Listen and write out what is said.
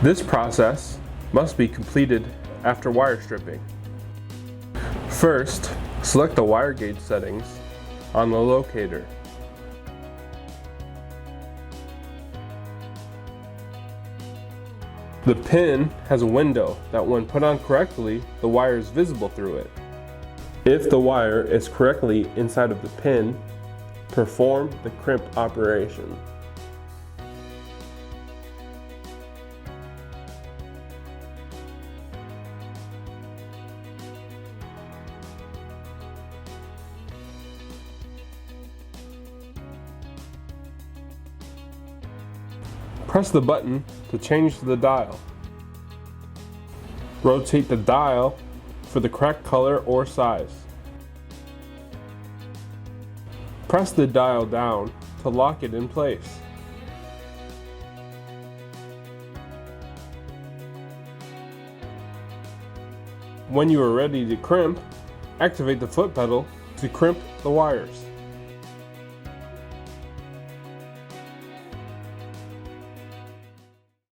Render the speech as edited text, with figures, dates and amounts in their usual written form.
This process must be completed after wire stripping. First, select the wire gauge settings on the locator. The pin has a window that when put on correctly, the wire is visible through it. If the wire is correctly inside of the pin, perform the crimp operation. Press the button to change the dial. Rotate the dial for the correct color or size. Press the dial down to lock it in place. When you are ready to crimp, activate the foot pedal to crimp the wires.